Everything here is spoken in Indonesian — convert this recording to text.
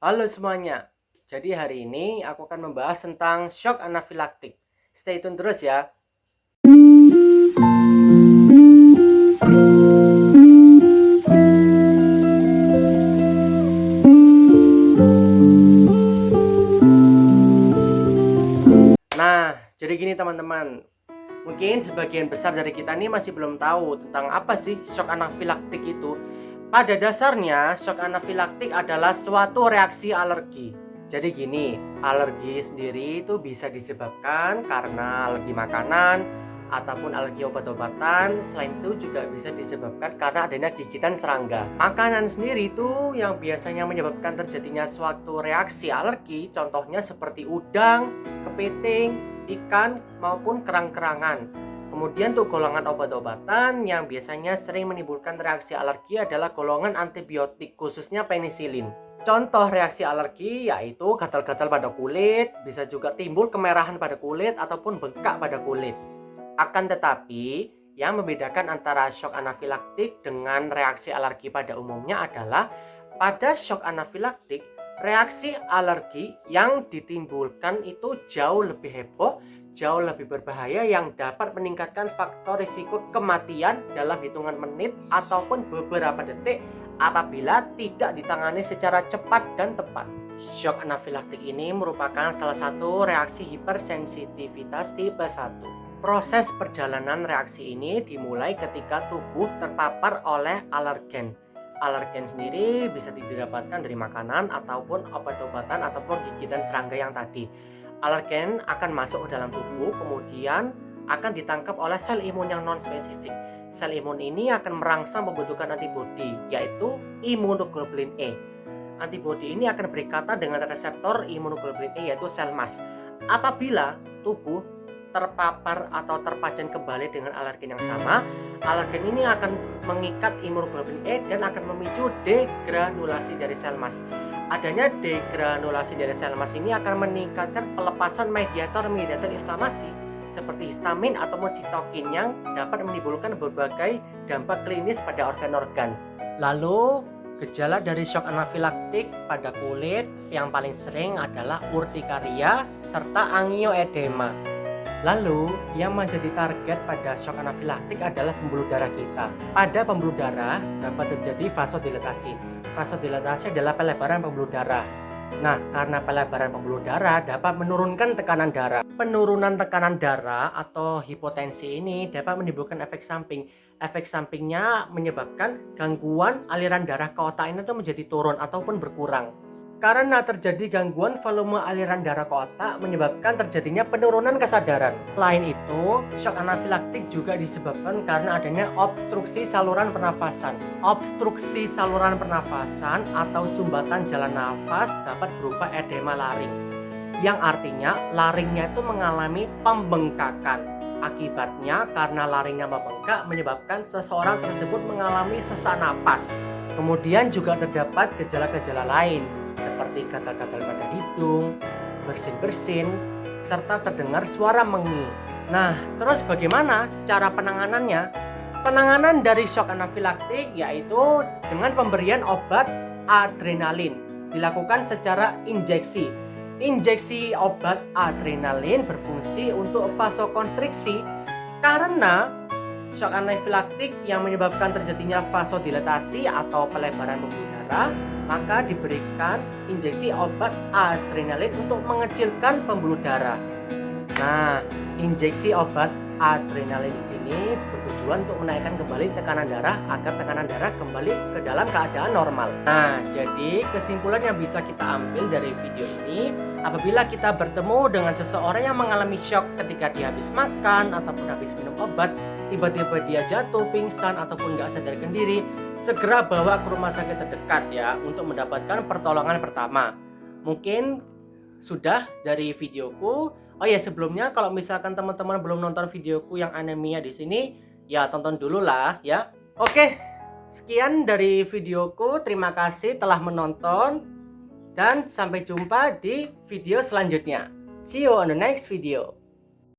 Halo semuanya. Jadi hari ini aku akan membahas tentang shock anafilaktik. Stay tune terus ya. Nah, jadi gini teman-teman. Mungkin sebagian besar dari kita ini masih belum tahu tentang apa sih shock anafilaktik itu. Pada dasarnya, shock anafilaktik adalah suatu reaksi alergi. Jadi gini, alergi sendiri itu bisa disebabkan karena alergi makanan ataupun alergi obat-obatan. Selain itu juga bisa disebabkan karena adanya gigitan serangga. Makanan sendiri itu yang biasanya menyebabkan terjadinya suatu reaksi alergi, contohnya seperti udang, kepiting, ikan maupun kerang-kerangan. Kemudian untuk golongan obat-obatan yang biasanya sering menimbulkan reaksi alergi adalah golongan antibiotik, khususnya penisilin. Contoh reaksi alergi yaitu gatal-gatal pada kulit, bisa juga timbul kemerahan pada kulit ataupun bengkak pada kulit. Akan tetapi, yang membedakan antara shock anafilaktik dengan reaksi alergi pada umumnya adalah pada shock anafilaktik, reaksi alergi yang ditimbulkan itu jauh lebih heboh, jauh lebih berbahaya yang dapat meningkatkan faktor risiko kematian dalam hitungan menit ataupun beberapa detik apabila tidak ditangani secara cepat dan tepat. Shock anafilaktik ini merupakan salah satu reaksi hipersensitivitas tipe 1. Proses perjalanan reaksi ini dimulai ketika tubuh terpapar oleh alergen. Alergen sendiri bisa didapatkan dari makanan ataupun obat-obatan ataupun gigitan serangga yang tadi. Alergen akan masuk ke dalam tubuh, kemudian akan ditangkap oleh sel imun yang non-spesifik. Sel imun ini akan merangsang pembentukan antibodi, yaitu imunoglobulin E. Antibodi ini akan berikatan dengan reseptor imunoglobulin E, yaitu sel MAS. Apabila tubuh terpapar atau terpajan kembali dengan alergen yang sama, alergen ini akan mengikat imunoglobulin E dan akan memicu degranulasi dari sel MAS. Adanya degranulasi dari sel MAS ini akan meningkatkan pelepasan mediator-mediator inflamasi seperti histamin ataupun sitokin yang dapat menimbulkan berbagai dampak klinis pada organ-organ. Lalu, gejala dari shock anafilaktik pada kulit yang paling sering adalah urtikaria serta angioedema. Lalu, yang menjadi target pada shock anafilaktik adalah pembuluh darah kita. Pada pembuluh darah dapat terjadi vasodilatasi. Vasodilatasi adalah pelebaran pembuluh darah. Nah, karena pelebaran pembuluh darah dapat menurunkan tekanan darah. Penurunan tekanan darah atau hipotensi ini dapat menimbulkan efek samping. Efek sampingnya menyebabkan gangguan aliran darah ke otak ini menjadi turun ataupun berkurang. Karena terjadi gangguan volume aliran darah ke otak menyebabkan terjadinya penurunan kesadaran. Selain itu, shock anafilaktik juga disebabkan karena adanya obstruksi saluran pernafasan. Obstruksi saluran pernafasan atau sumbatan jalan nafas dapat berupa edema laring, yang artinya laringnya itu mengalami pembengkakan. Akibatnya karena laringnya membengkak menyebabkan seseorang tersebut mengalami sesak napas. Kemudian juga terdapat gejala-gejala lain seperti gatal-gatal pada hidung, bersin-bersin, serta terdengar suara mengi. Nah, terus bagaimana cara penanganannya? Penanganan dari shock anafilaktik yaitu dengan pemberian obat adrenalin, dilakukan secara injeksi. Injeksi obat adrenalin berfungsi untuk vasokonstriksi karena shock anafilaktik yang menyebabkan terjadinya vasodilatasi atau pelebaran pembuluh darah, maka diberikan injeksi obat adrenalin untuk mengecilkan pembuluh darah. Nah, injeksi obat adrenalin di sini bertujuan untuk menaikkan kembali tekanan darah agar tekanan darah kembali ke dalam keadaan normal. Nah, jadi kesimpulan yang bisa kita ambil dari video ini, apabila kita bertemu dengan seseorang yang mengalami shock ketika dia habis makan ataupun habis minum obat, tiba-tiba dia jatuh, pingsan ataupun nggak sadarkan diri, segera bawa ke rumah sakit terdekat ya untuk mendapatkan pertolongan pertama. Mungkin sudah dari videoku. Oh ya, sebelumnya kalau misalkan teman-teman belum nonton videoku yang anemia di sini, ya tonton dulu lah ya. Oke, sekian dari videoku. Terima kasih telah menonton dan sampai jumpa di video selanjutnya. See you on the next video.